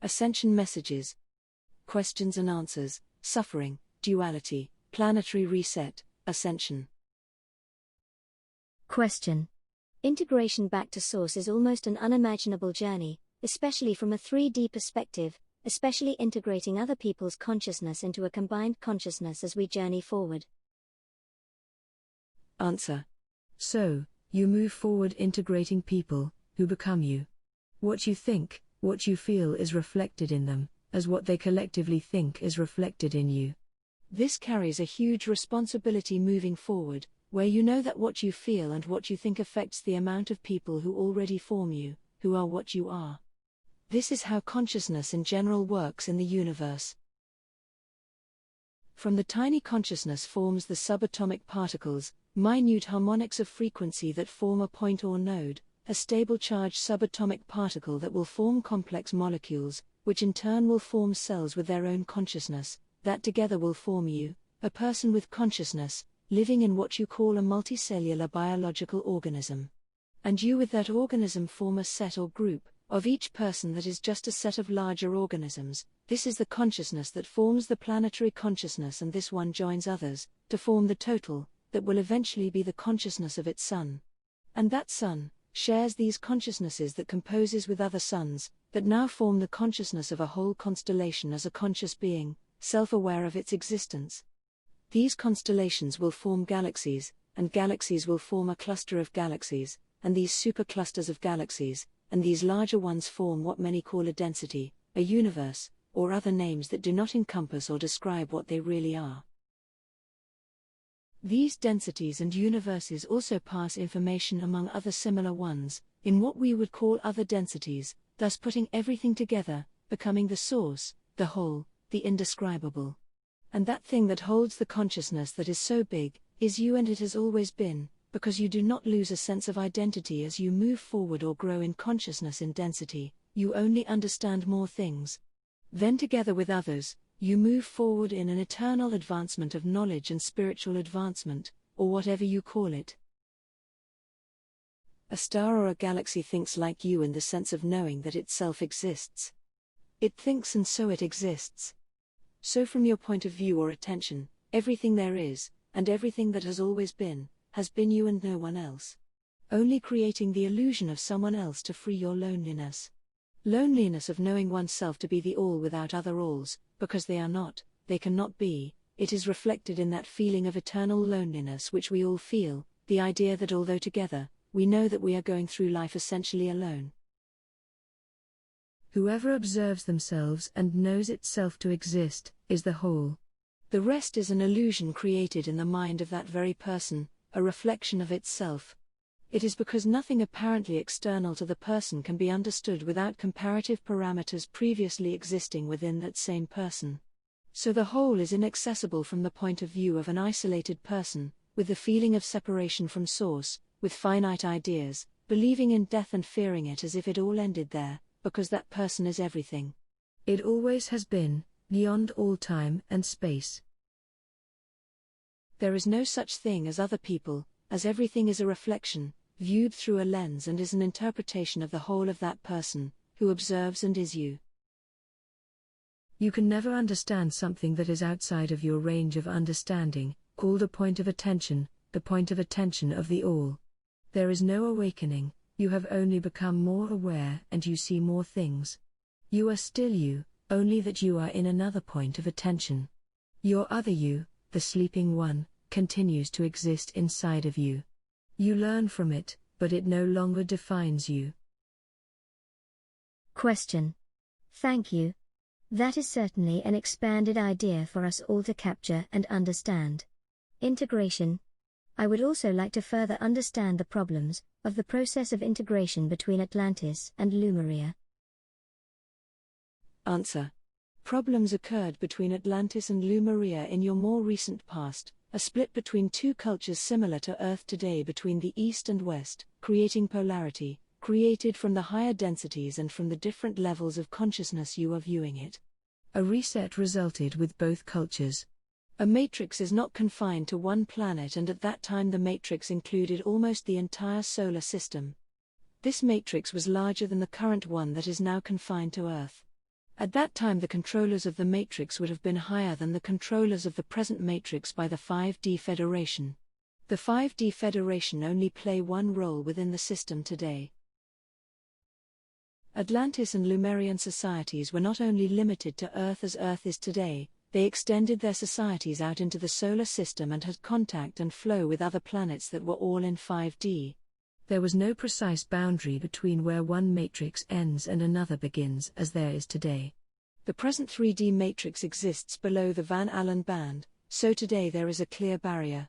Ascension messages. Questions and answers, suffering, duality, planetary reset, ascension. Question. Integration back to source is almost an unimaginable journey, especially from a 3D perspective, especially integrating other people's consciousness into a combined consciousness as we journey forward. Answer. So, you move forward integrating people, who become you. What you think, what you feel is reflected in them, as what they collectively think is reflected in you. This carries a huge responsibility moving forward, where you know that what you feel and what you think affects the amount of people who already form you, who are what you are. This is how consciousness in general works in the universe. From the tiny consciousness forms the subatomic particles, minute harmonics of frequency that form a point or node, a stable charged subatomic particle that will form complex molecules, which in turn will form cells with their own consciousness, that together will form you, a person with consciousness, living in what you call a multicellular biological organism. And you with that organism form a set or group of each person that is just a set of larger organisms. This is the consciousness that forms the planetary consciousness, and this one joins others, to form the total, that will eventually be the consciousness of its sun. And that sun shares these consciousnesses that composes with other suns, that now form the consciousness of a whole constellation as a conscious being, self-aware of its existence. These constellations will form galaxies, and galaxies will form a cluster of galaxies, and these superclusters of galaxies, and these larger ones form what many call a density, a universe, or other names that do not encompass or describe what they really are. These densities and universes also pass information among other similar ones, in what we would call other densities, thus putting everything together, becoming the source, the whole, the indescribable. And that thing that holds the consciousness that is so big, is you, and it has always been, because you do not lose a sense of identity as you move forward or grow in consciousness in density, you only understand more things. Then together with others, you move forward in an eternal advancement of knowledge and spiritual advancement, or whatever you call it. A star or a galaxy thinks like you in the sense of knowing that itself exists. It thinks and so it exists. So from your point of view or attention, everything there is, and everything that has always been, has been you and no one else. Only creating the illusion of someone else to free your loneliness. Loneliness of knowing oneself to be the all without other alls, because they are not, they cannot be. It is reflected in that feeling of eternal loneliness which we all feel, the idea that although together, we know that we are going through life essentially alone. Whoever observes themselves and knows itself to exist, is the whole. The rest is an illusion created in the mind of that very person, a reflection of itself. It is because nothing apparently external to the person can be understood without comparative parameters previously existing within that same person. So the whole is inaccessible from the point of view of an isolated person, with the feeling of separation from source, with finite ideas, believing in death and fearing it as if it all ended there, because that person is everything. It always has been, beyond all time and space. There is no such thing as other people, as everything is a reflection, viewed through a lens, and is an interpretation of the whole of that person, who observes and is you. You can never understand something that is outside of your range of understanding, called a point of attention, the point of attention of the all. There is no awakening, you have only become more aware and you see more things. You are still you, only that you are in another point of attention. Your other you, the sleeping one, continues to exist inside of you. You learn from it, but it no longer defines you. Question. Thank you. That is certainly an expanded idea for us all to capture and understand. Integration. I would also like to further understand the problems of the process of integration between Atlantis and Lemuria. Answer. Problems occurred between Atlantis and Lemuria in your more recent past, a split between two cultures similar to Earth today between the East and West, creating polarity, created from the higher densities and from the different levels of consciousness you are viewing it. A reset resulted with both cultures. A matrix is not confined to one planet, and at that time the matrix included almost the entire solar system. This matrix was larger than the current one that is now confined to Earth. At that time the controllers of the matrix would have been higher than the controllers of the present matrix by the 5D Federation. The 5D Federation only play one role within the system today. Atlantis and Lemurian societies were not only limited to Earth as Earth is today, they extended their societies out into the solar system and had contact and flow with other planets that were all in 5D. There was no precise boundary between where one matrix ends and another begins as there is today. The present 3D matrix exists below the Van Allen band, so today there is a clear barrier.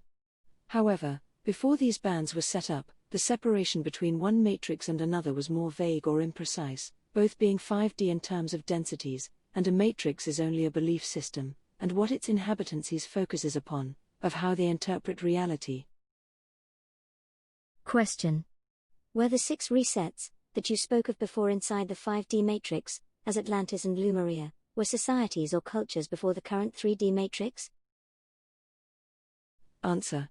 However, before these bands were set up, the separation between one matrix and another was more vague or imprecise, both being 5D in terms of densities, and a matrix is only a belief system, and what its inhabitants focuses upon, of how they interpret reality. Question. Were the 6 resets that you spoke of before inside the 5D matrix, as Atlantis and Lemuria, were societies or cultures before the current 3D matrix? Answer.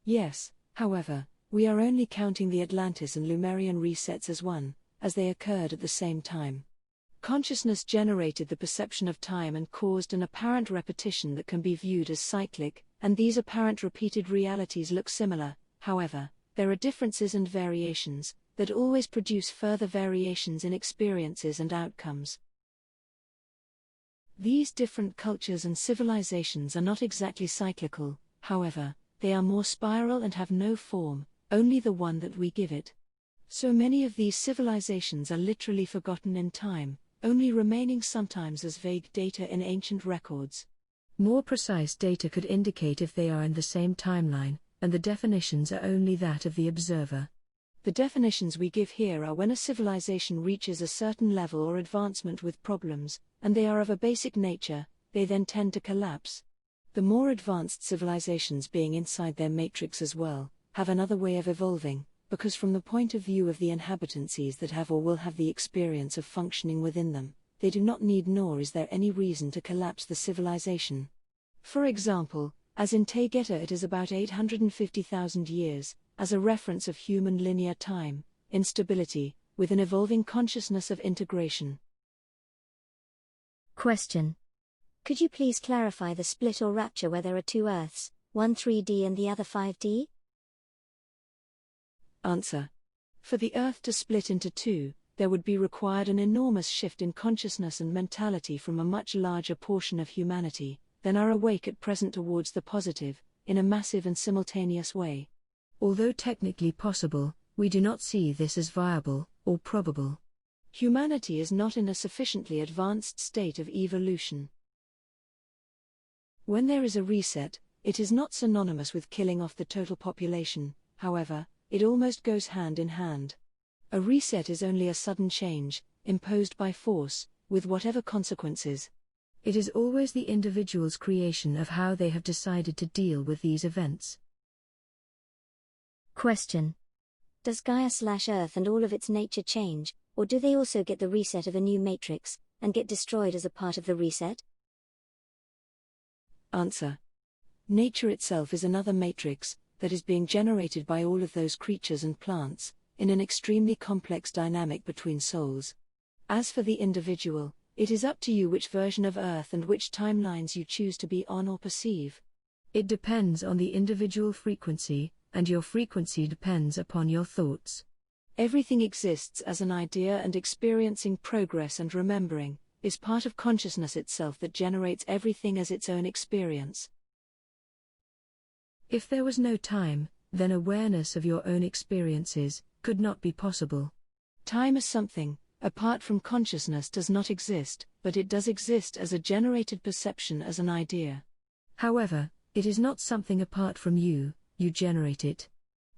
Yes, however, we are only counting the Atlantis and Lemurian resets as one, as they occurred at the same time. Consciousness generated the perception of time and caused an apparent repetition that can be viewed as cyclic, and these apparent repeated realities look similar. However, there are differences and variations that always produce further variations in experiences and outcomes. These different cultures and civilizations are not exactly cyclical, however, they are more spiral and have no form, only the one that we give it. So many of these civilizations are literally forgotten in time, only remaining sometimes as vague data in ancient records. More precise data could indicate if they are in the same timeline, and the definitions are only that of the observer. The definitions we give here are when a civilization reaches a certain level or advancement with problems, and they are of a basic nature, they then tend to collapse. The more advanced civilizations, being inside their matrix as well, have another way of evolving, because from the point of view of the inhabitants that have or will have the experience of functioning within them, they do not need nor is there any reason to collapse the civilization. For example, as in Tegeta it is about 850,000 years, as a reference of human linear time, instability, with an evolving consciousness of integration. Question. Could you please clarify the split or rapture where there are 2 Earths, one 3D and the other 5D? Answer. For the Earth to split into 2, there would be required an enormous shift in consciousness and mentality from a much larger portion of humanity than are awake at present towards the positive, in a massive and simultaneous way. Although technically possible, we do not see this as viable or probable. Humanity is not in a sufficiently advanced state of evolution. When there is a reset, it is not synonymous with killing off the total population, however, it almost goes hand in hand. A reset is only a sudden change, imposed by force, with whatever consequences. It is always the individual's creation of how they have decided to deal with these events. Question. Does Gaia/Earth and all of its nature change, or do they also get the reset of a new matrix, and get destroyed as a part of the reset? Answer. Nature itself is another matrix that is being generated by all of those creatures and plants, in an extremely complex dynamic between souls. As for the individual, it is up to you which version of Earth and which timelines you choose to be on or perceive. It depends on the individual frequency, and your frequency depends upon your thoughts. Everything exists as an idea, and experiencing progress and remembering is part of consciousness itself that generates everything as its own experience. If there was no time, then awareness of your own experiences could not be possible. Time as something, apart from consciousness, does not exist, but it does exist as a generated perception, as an idea. However, it is not something apart from you, you generate it.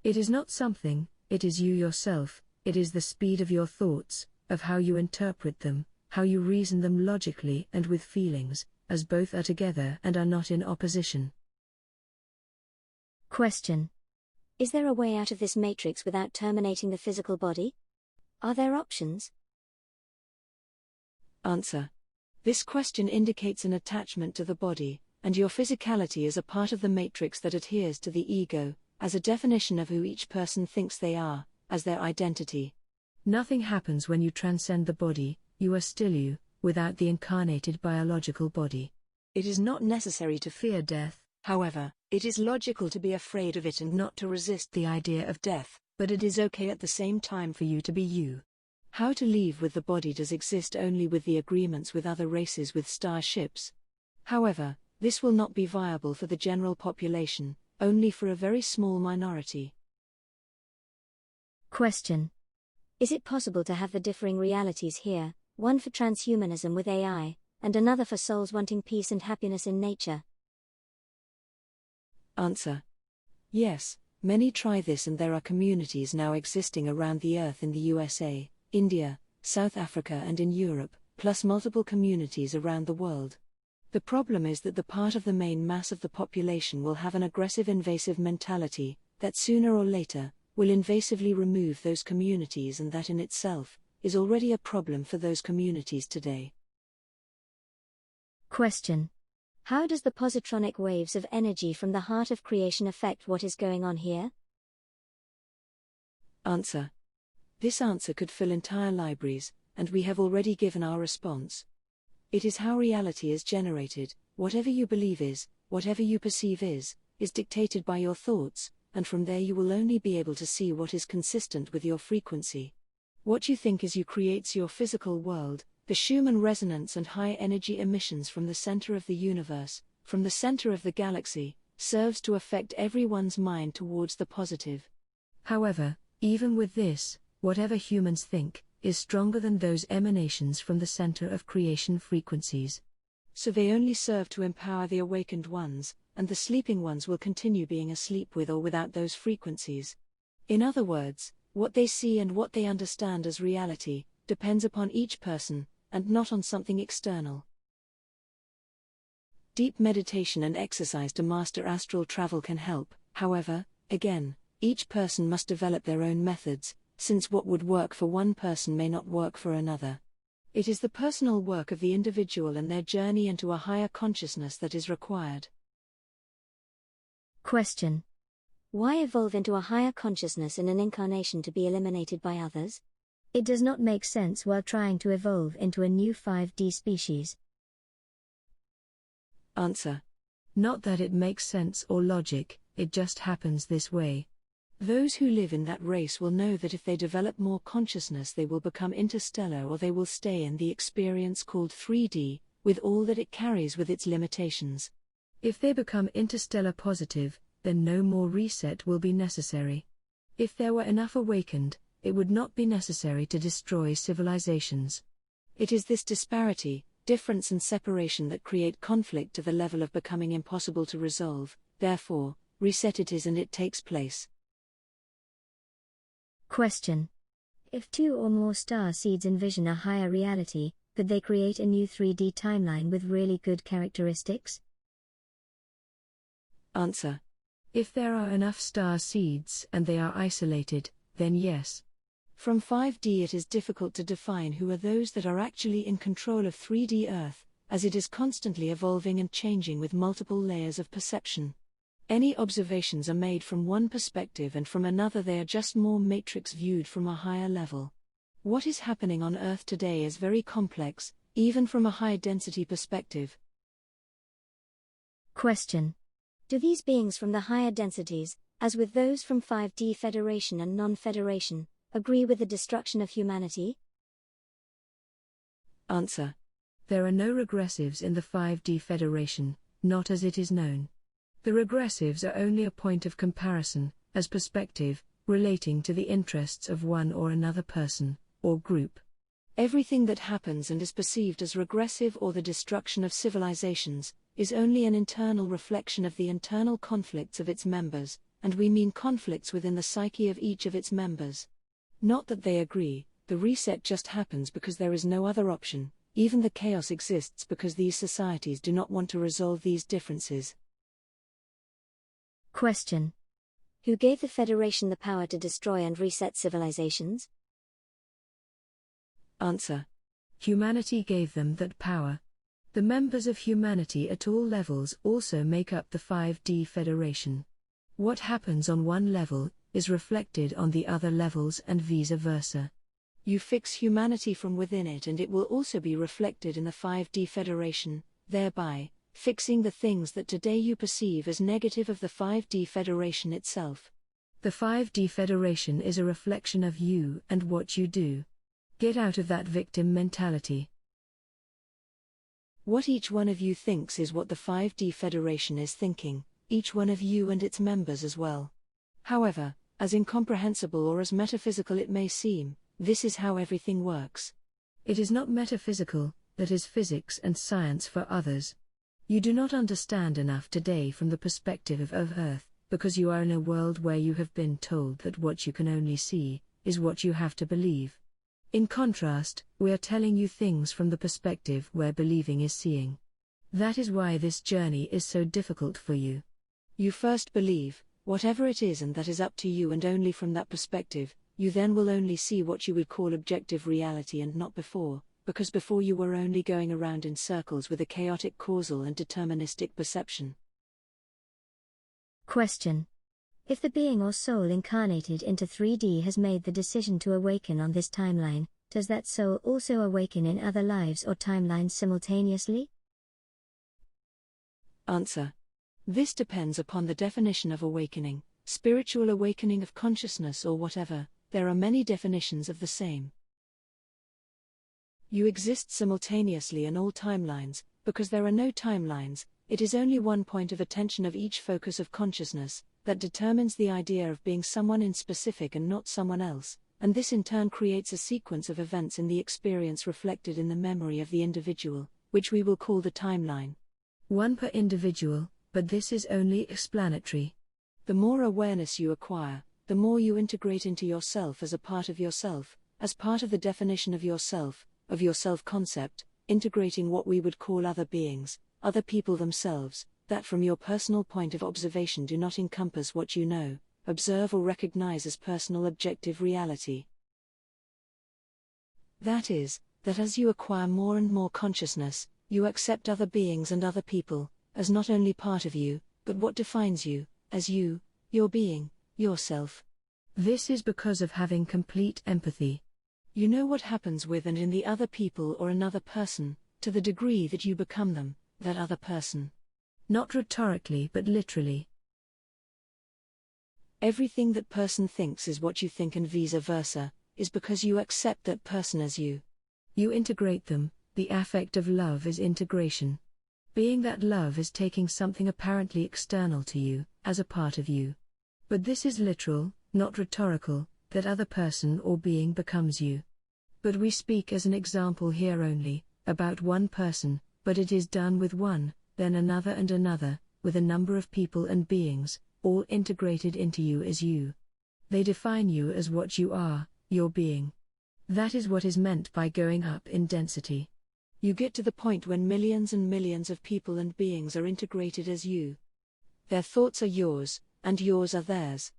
It is not something, it is you yourself, it is the speed of your thoughts, of how you interpret them, how you reason them logically and with feelings, as both are together and are not in opposition. Question. Is there a way out of this matrix without terminating the physical body? Are there options? Answer. This question indicates an attachment to the body, and your physicality is a part of the matrix that adheres to the ego, as a definition of who each person thinks they are, as their identity. Nothing happens when you transcend the body, you are still you, without the incarnated biological body. It is not necessary to fear death, however, it is logical to be afraid of it and not to resist the idea of death, but it is okay at the same time for you to be you. How to leave with the body does exist only with the agreements with other races with starships. However, this will not be viable for the general population, only for a very small minority. Question. Is it possible to have the differing realities here, one for transhumanism with AI, and another for souls wanting peace and happiness in nature? Answer. Yes, many try this, and there are communities now existing around the earth in the USA, India, South Africa and in Europe, plus multiple communities around the world. The problem is that the part of the main mass of the population will have an aggressive invasive mentality, that sooner or later, will invasively remove those communities, and that in itself, is already a problem for those communities today. Question. How does the positronic waves of energy from the heart of creation affect what is going on here? Answer. This answer could fill entire libraries, and we have already given our response. It is how reality is generated. Whatever you believe is, whatever you perceive is dictated by your thoughts, and from there you will only be able to see what is consistent with your frequency. What you think is you creates your physical world. The Schumann resonance and high energy emissions from the center of the universe, from the center of the galaxy, serves to affect everyone's mind towards the positive. However, even with this, whatever humans think, is stronger than those emanations from the center of creation frequencies. So they only serve to empower the awakened ones, and the sleeping ones will continue being asleep with or without those frequencies. In other words, what they see and what they understand as reality, depends upon each person, and not on something external. Deep meditation and exercise to master astral travel can help. However, again, each person must develop their own methods, since what would work for one person may not work for another. It is the personal work of the individual and their journey into a higher consciousness that is required. Question. Why evolve into a higher consciousness in an incarnation to be eliminated by others? It does not make sense while trying to evolve into a new 5D species. Answer. Not that it makes sense or logic, it just happens this way. Those who live in that race will know that if they develop more consciousness they will become interstellar, or they will stay in the experience called 3D, with all that it carries with its limitations. If they become interstellar positive, then no more reset will be necessary. If there were enough awakened, it would not be necessary to destroy civilizations. It is this disparity, difference and separation that create conflict to the level of becoming impossible to resolve. Therefore, reset it is and it takes place. Question. If two or more star seeds envision a higher reality, could they create a new 3D timeline with really good characteristics? Answer. If there are enough star seeds and they are isolated, then yes. From 5D it is difficult to define who are those that are actually in control of 3D Earth, as it is constantly evolving and changing with multiple layers of perception. Any observations are made from one perspective, and from another they are just more matrix viewed from a higher level. What is happening on Earth today is very complex, even from a high-density perspective. Question. Do these beings from the higher densities, as with those from 5D Federation and non-Federation, agree with the destruction of humanity? Answer. There are no regressives in the 5D Federation, not as it is known. The regressives are only a point of comparison, as perspective, relating to the interests of one or another person, or group. Everything that happens and is perceived as regressive or the destruction of civilizations, is only an internal reflection of the internal conflicts of its members, and we mean conflicts within the psyche of each of its members. Not that they agree, the reset just happens because there is no other option, even the chaos exists because these societies do not want to resolve these differences. Question. Who gave the Federation the power to destroy and reset civilizations? Answer. Humanity gave them that power. The members of humanity at all levels also make up the 5D Federation. What happens on one level is reflected on the other levels and vice versa. You fix humanity from within it, and it will also be reflected in the 5D Federation, thereby fixing the things that today you perceive as negative of the 5D Federation itself. The 5D Federation is a reflection of you and what you do. Get out of that victim mentality. What each one of you thinks is what the 5D Federation is thinking, each one of you and its members as well. However, as incomprehensible or as metaphysical it may seem, this is how everything works. It is not metaphysical, that is physics and science for others. You do not understand enough today from the perspective of Earth, because you are in a world where you have been told that what you can only see is what you have to believe. In contrast, we are telling you things from the perspective where believing is seeing. That is why this journey is so difficult for you. You first believe, whatever it is, and that is up to you, and only from that perspective, you then will only see what you would call objective reality, and not before, because before you were only going around in circles with a chaotic causal and deterministic perception. Question. If the being or soul incarnated into 3D has made the decision to awaken on this timeline, does that soul also awaken in other lives or timelines simultaneously? Answer. This depends upon the definition of awakening, spiritual awakening of consciousness, or whatever. There are many definitions of the same. You exist simultaneously in all timelines, because there are no timelines. It is only one point of attention of each focus of consciousness that determines the idea of being someone in specific and not someone else, and this in turn creates a sequence of events in the experience reflected in the memory of the individual, which we will call the timeline. One per individual, but this is only explanatory. The more awareness you acquire, the more you integrate into yourself as a part of yourself, as part of the definition of your self-concept, integrating what we would call other beings, other people themselves, that from your personal point of observation do not encompass what you know, observe or recognize as personal objective reality. That is, that as you acquire more and more consciousness, you accept other beings and other people, as not only part of you, but what defines you, as you, your being, yourself. This is because of having complete empathy. You know what happens with and in the other people or another person, to the degree that you become them, that other person. Not rhetorically but literally. Everything that person thinks is what you think, and vice versa, is because you accept that person as you. You integrate them. The affect of love is integration. Being that love is taking something apparently external to you, as a part of you. But this is literal, not rhetorical, that other person or being becomes you. But we speak as an example here only, about one person, but it is done with one, then another and another, with a number of people and beings, all integrated into you as you. They define you as what you are, your being. That is what is meant by going up in density. You get to the point when millions and millions of people and beings are integrated as you. Their thoughts are yours, and yours are theirs.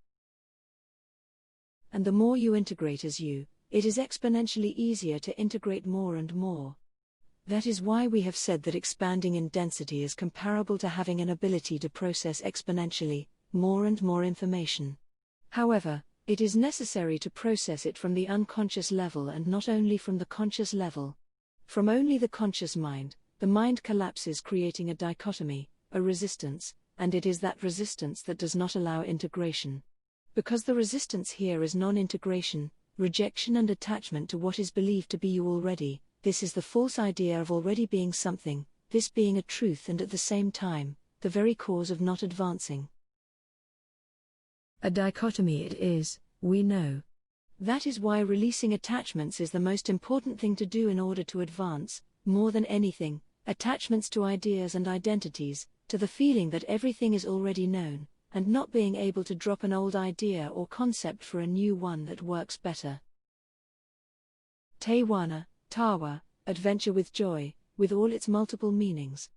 And the more you integrate as you, it is exponentially easier to integrate more and more. That is why we have said that expanding in density is comparable to having an ability to process exponentially more and more information. However, it is necessary to process it from the unconscious level and not only from the conscious level. From only the conscious mind, the mind collapses, creating a dichotomy, a resistance, and it is that resistance that does not allow integration. Because the resistance here is non-integration, rejection and attachment to what is believed to be you already. This is the false idea of already being something, this being a truth and at the same time, the very cause of not advancing. A dichotomy it is, we know. That is why releasing attachments is the most important thing to do in order to advance, more than anything, attachments to ideas and identities, to the feeling that everything is already known, and not being able to drop an old idea or concept for a new one that works better. Tawana, Tawa, adventure with joy, with all its multiple meanings.